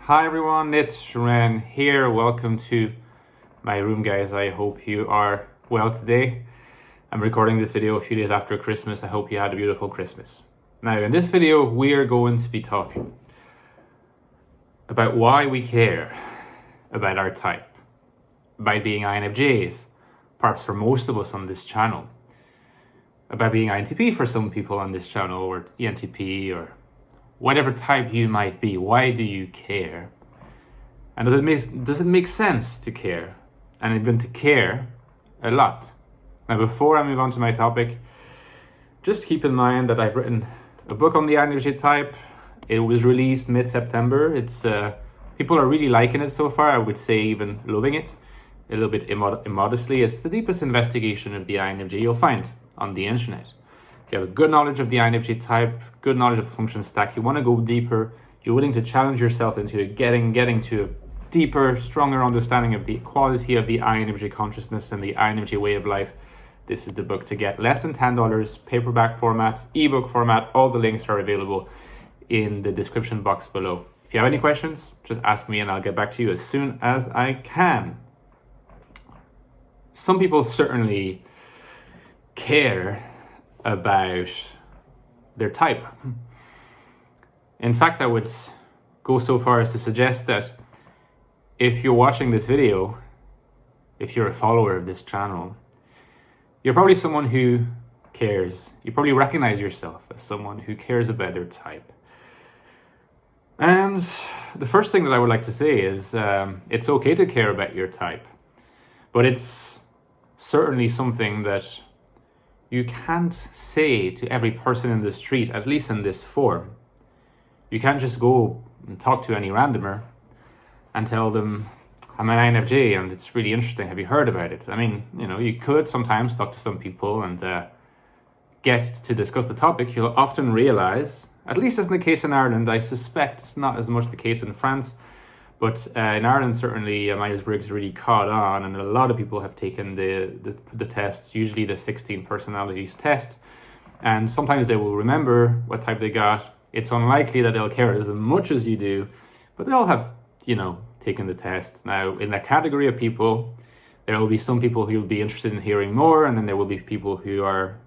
Hi everyone, it's Ren here. Welcome to my room, guys. I hope you are well today. I'm recording this video a few days after Christmas. I hope you had a beautiful Christmas. Now, in this video, we are going to be talking about why we care about our type, about being INFJs, perhaps for most of us on this channel, about being INTP for some people on this channel, or ENTP, or whatever type you might be. Why do you care? And does it make sense to care? And even to care a lot? Now, before I move on to my topic, just keep in mind that I've written a book on the INFJ type. It was released mid-September. It's people are really liking it so far. I would say even loving it, a little bit immodestly. It's the deepest investigation of the INFJ you'll find on the internet. If you have a good knowledge of the INFJ type, good knowledge of the function stack, you want to go deeper, you're willing to challenge yourself into getting to a deeper, stronger understanding of the quality of the INFJ consciousness and the INFJ way of life, this is the book to get. Less than $10, paperback format, ebook format. All the links are available in the description box below. If you have any questions, just ask me and I'll get back to you as soon as I can. Some people certainly care about their type. In fact, I would go so far as to suggest that if you're watching this video, if you're a follower of this channel, you're probably someone who cares. You probably recognize yourself as someone who cares about their type. And the first thing that I would like to say is it's okay to care about your type, but it's certainly something that you can't say to every person in the street, at least in this form. You can't just go and talk to any randomer and tell them, I'm an INFJ and it's really interesting. Have you heard about it? I mean, you could sometimes talk to some people and get to discuss the topic. You'll often realize, at least as in the case in Ireland, I suspect it's not as much the case in France, but in Ireland, certainly Myers-Briggs really caught on, and a lot of people have taken the tests, usually the 16 personalities test, and sometimes they will remember what type they got. It's unlikely that they'll care as much as you do, but they all have, taken the test. Now, in that category of people, there will be some people who will be interested in hearing more, and then there will be people who are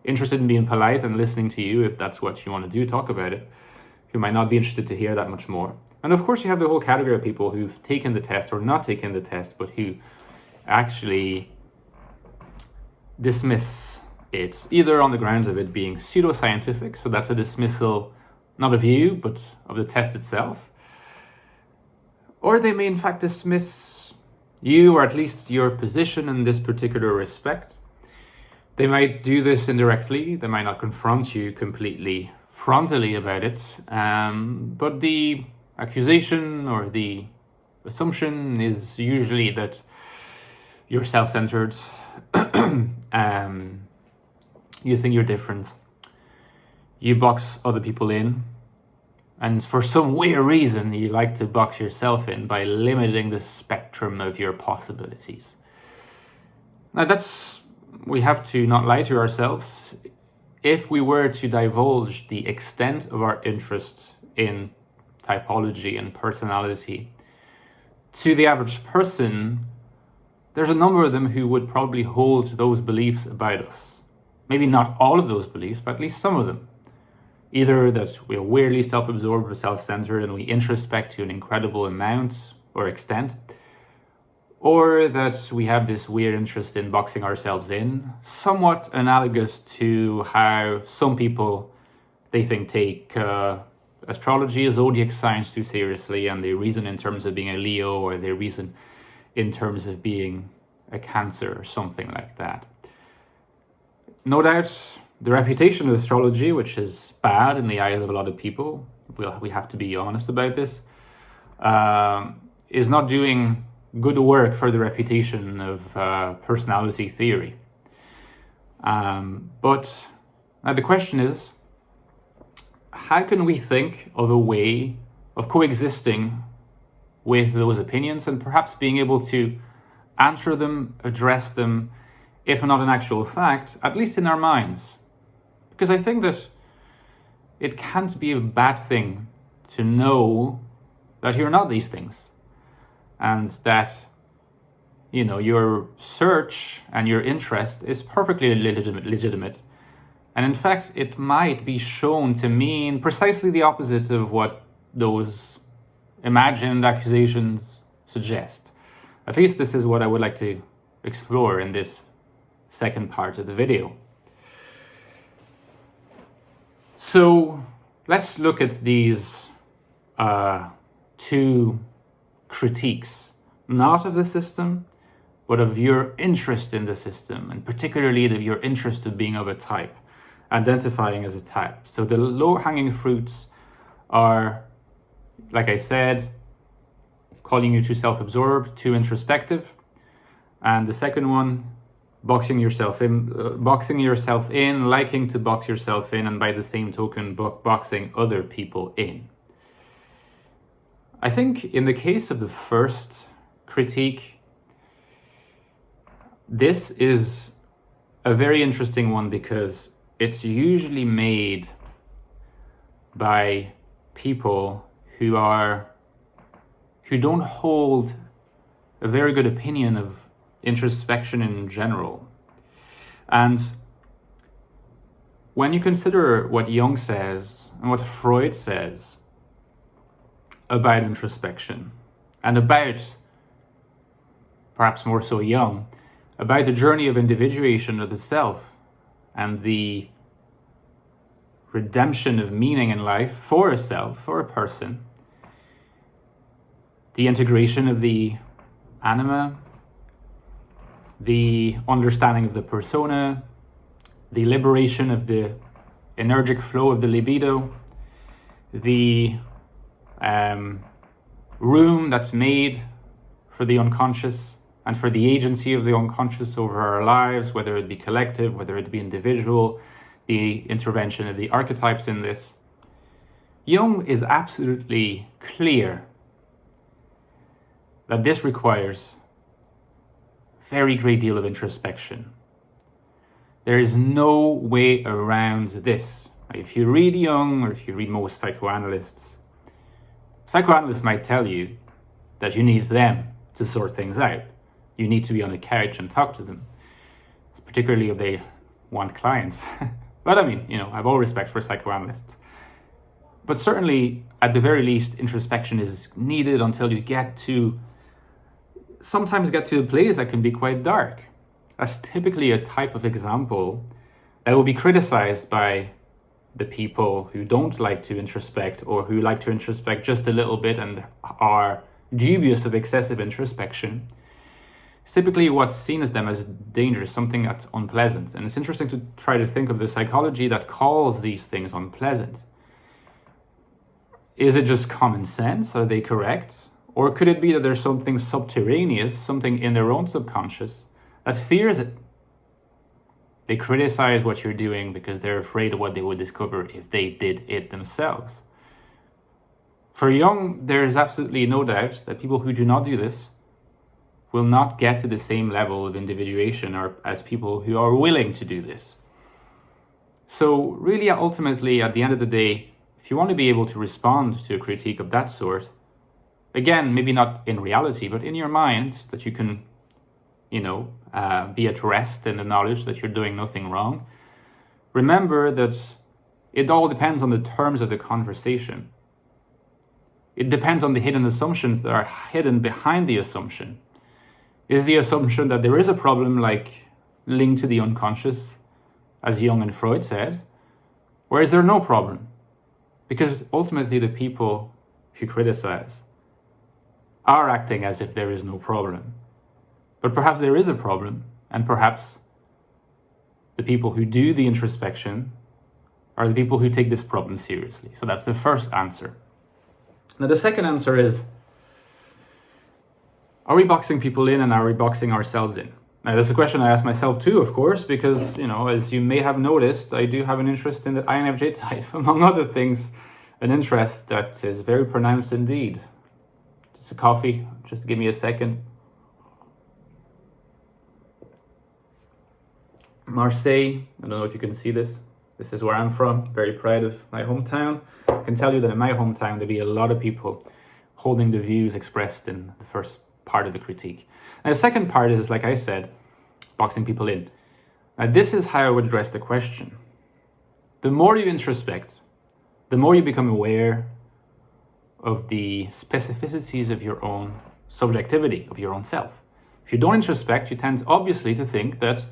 interested in being polite and listening to you if that's what you want to do, talk about it, who might not be interested to hear that much more. And of course, you have the whole category of people who've taken the test or not taken the test, but who actually dismiss it, either on the grounds of it being pseudoscientific, so that's a dismissal not of you, but of the test itself, or they may in fact dismiss you, or at least your position in this particular respect. They might do this indirectly. They might not confront you completely frontally about it, but the accusation or the assumption is usually that you're self-centered, you think you're different, you box other people in, and for some weird reason you like to box yourself in by limiting the spectrum of your possibilities. Now we have to not lie to ourselves. If we were to divulge the extent of our interest in typology and personality to the average person, there's a number of them who would probably hold those beliefs about us. Maybe not all of those beliefs, but at least some of them. Either that we're weirdly self-absorbed or self-centered and we introspect to an incredible amount or extent, or that we have this weird interest in boxing ourselves in, somewhat analogous to how some people, they think, take astrology, zodiac signs too seriously, and they reason in terms of being a Leo, or they reason in terms of being a Cancer or something like that. No doubt the reputation of astrology, which is bad in the eyes of a lot of people, we have to be honest about this, is not doing good work for the reputation of personality theory. But now the question is, how can we think of a way of coexisting with those opinions and perhaps being able to answer them, address them, if not in actual fact, at least in our minds? Because I think that it can't be a bad thing to know that you're not these things, and that, you know, your search and your interest is perfectly legitimate. And in fact, it might be shown to mean precisely the opposite of what those imagined accusations suggest. At least this is what I would like to explore in this second part of the video. So let's look at these two critiques, not of the system, but of your interest in the system, and particularly of your interest of being of a type, identifying as a type. So the low-hanging fruits are, like I said, calling you too self-absorbed, too introspective. And the second one, boxing yourself in, liking to box yourself in, and by the same token, boxing other people in. I think in the case of the first critique, this is a very interesting one because it's usually made by people who don't hold a very good opinion of introspection in general. And when you consider what Jung says and what Freud says about introspection, and about, perhaps more so Jung, about the journey of individuation of the self and the redemption of meaning in life for a self, for a person, the integration of the anima, the understanding of the persona, the liberation of the energetic flow of the libido, the room that's made for the unconscious and for the agency of the unconscious over our lives, whether it be collective, whether it be individual, the intervention of the archetypes in this. Jung is absolutely clear that this requires a very great deal of introspection. There is no way around this. If you read Jung, or if you read most psychoanalysts might tell you that you need them to sort things out. You need to be on a couch and talk to them, particularly if they want clients. But I mean, you know, I have all respect for psychoanalysts. But certainly, at the very least, introspection is needed until you sometimes get to a place that can be quite dark. That's typically a type of example that will be criticized by the people who don't like to introspect, or who like to introspect just a little bit and are dubious of excessive introspection. It's typically what's seen as them as dangerous, something that's unpleasant. And it's interesting to try to think of the psychology that calls these things unpleasant. Is it just common sense? Are they correct? Or could it be that there's something subterraneous, something in their own subconscious that fears it? They criticize what you're doing because they're afraid of what they would discover if they did it themselves. For Jung, there is absolutely no doubt that people who do not do this will not get to the same level of individuation as people who are willing to do this. So really, ultimately, at the end of the day, if you want to be able to respond to a critique of that sort, again, maybe not in reality, but in your mind, that you can, be at rest in the knowledge that you're doing nothing wrong, remember that it all depends on the terms of the conversation. It depends on the hidden assumptions that are hidden behind the assumption. Is the assumption that there is a problem, like linked to the unconscious, as Jung and Freud said, or is there no problem? Because ultimately the people who criticize are acting as if there is no problem. But perhaps there is a problem, and perhaps the people who do the introspection are the people who take this problem seriously. So that's the first answer. Now the second answer is, are we boxing people in and are we boxing ourselves in? Now that's a question I ask myself too, of course, because, as you may have noticed, I do have an interest in the INFJ type, among other things, an interest that is very pronounced indeed. Just a coffee, just give me a second. Marseille, I don't know if you can see this. This is where I'm from, very proud of my hometown. I can tell you that in my hometown there'll be a lot of people holding the views expressed in the first part of the critique. Now, the second part is, like I said, boxing people in. Now, this is how I would address the question. The more you introspect, the more you become aware of the specificities of your own subjectivity, of your own self. If you don't introspect, you tend obviously to think that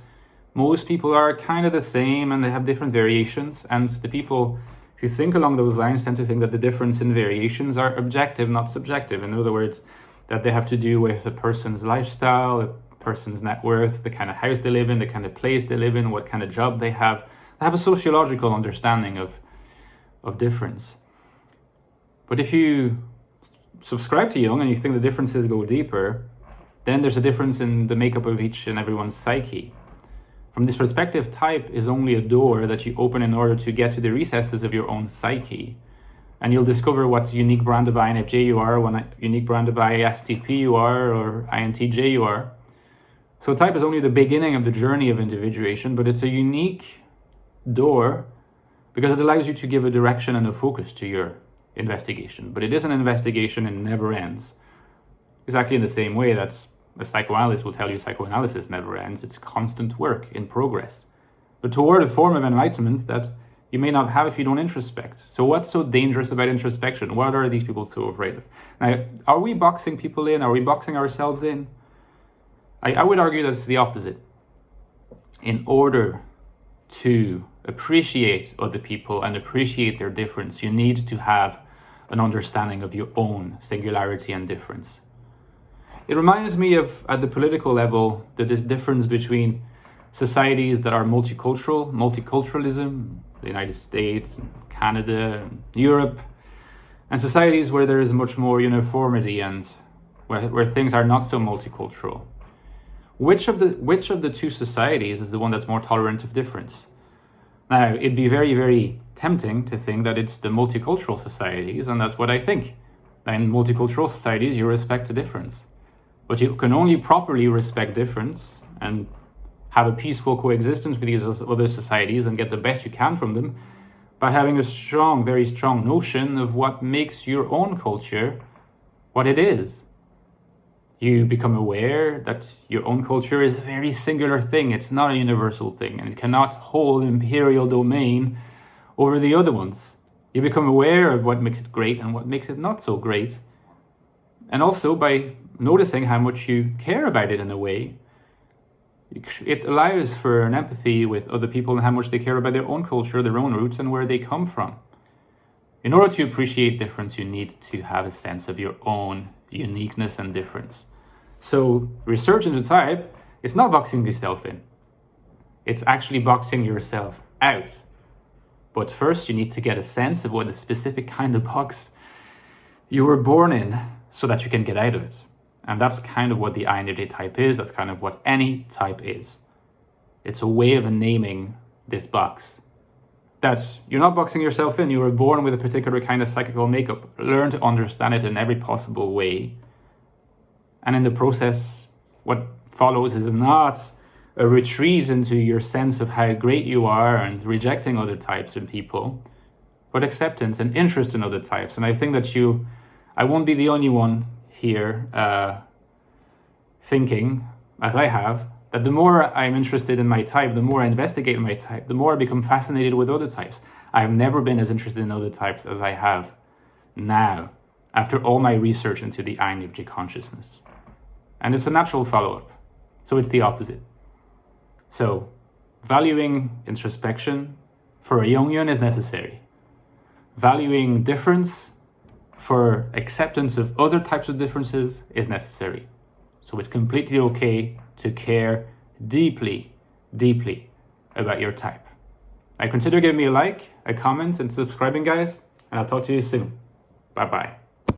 most people are kind of the same and they have different variations, and the people who think along those lines tend to think that the difference in variations are objective, not subjective. In other words, that they have to do with a person's lifestyle, a person's net worth, the kind of house they live in, the kind of place they live in, what kind of job they have. They have a sociological understanding of difference. But if you subscribe to Jung and you think the differences go deeper, then there's a difference in the makeup of each and everyone's psyche. From this perspective, type is only a door that you open in order to get to the recesses of your own psyche. And you'll discover what unique brand of INFJ you are, what unique brand of ISTP you are, or INTJ you are. So type is only the beginning of the journey of individuation, but it's a unique door because it allows you to give a direction and a focus to your investigation. But it is an investigation and never ends. Exactly in the same way that a psychoanalyst will tell you psychoanalysis never ends. It's constant work in progress, but toward a form of enlightenment that you may not have if you don't introspect. So what's so dangerous about introspection? What are these people so afraid of? Now, are we boxing people in? Are we boxing ourselves in? I would argue that it's the opposite. In order to appreciate other people and appreciate their difference, you need to have an understanding of your own singularity and difference. It reminds me of, at the political level, the difference between societies that are multiculturalism, the United States, Canada, Europe, and societies where there is much more uniformity and where things are not so multicultural. Which of the two societies is the one that's more tolerant of difference? Now, it'd be very, very tempting to think that it's the multicultural societies, and that's what I think. In multicultural societies, you respect a difference. But you can only properly respect difference and have a peaceful coexistence with these other societies and get the best you can from them by having a strong, very strong notion of what makes your own culture what it is. You become aware that your own culture is a very singular thing. It's not a universal thing, and it cannot hold imperial domain over the other ones. You become aware of what makes it great and what makes it not so great. And also by noticing how much you care about it in a way, it allows for an empathy with other people and how much they care about their own culture, their own roots, and where they come from. In order to appreciate difference, you need to have a sense of your own uniqueness and difference. So research into type is not boxing yourself in. It's actually boxing yourself out. But first you need to get a sense of what a specific kind of box you were born in so that you can get out of it. And that's kind of what the INFJ type is. That's kind of what any type is. It's a way of naming this box. That you're not boxing yourself in. You were born with a particular kind of psychical makeup. Learn to understand it in every possible way. And in the process, what follows is not a retreat into your sense of how great you are and rejecting other types and people, but acceptance and interest in other types. And I think that I won't be the only one here thinking, as I have, that the more I'm interested in my type, the more I investigate my type, the more I become fascinated with other types. I have never been as interested in other types as I have now, after all my research into the INFJ consciousness. And it's a natural follow-up. So it's the opposite. So valuing introspection for a Jungian is necessary. Valuing difference for acceptance of other types of differences is necessary. So it's completely okay to care deeply, deeply about your type. I consider giving me a like, a comment, and subscribing, guys, and I'll talk to you soon. Bye-bye.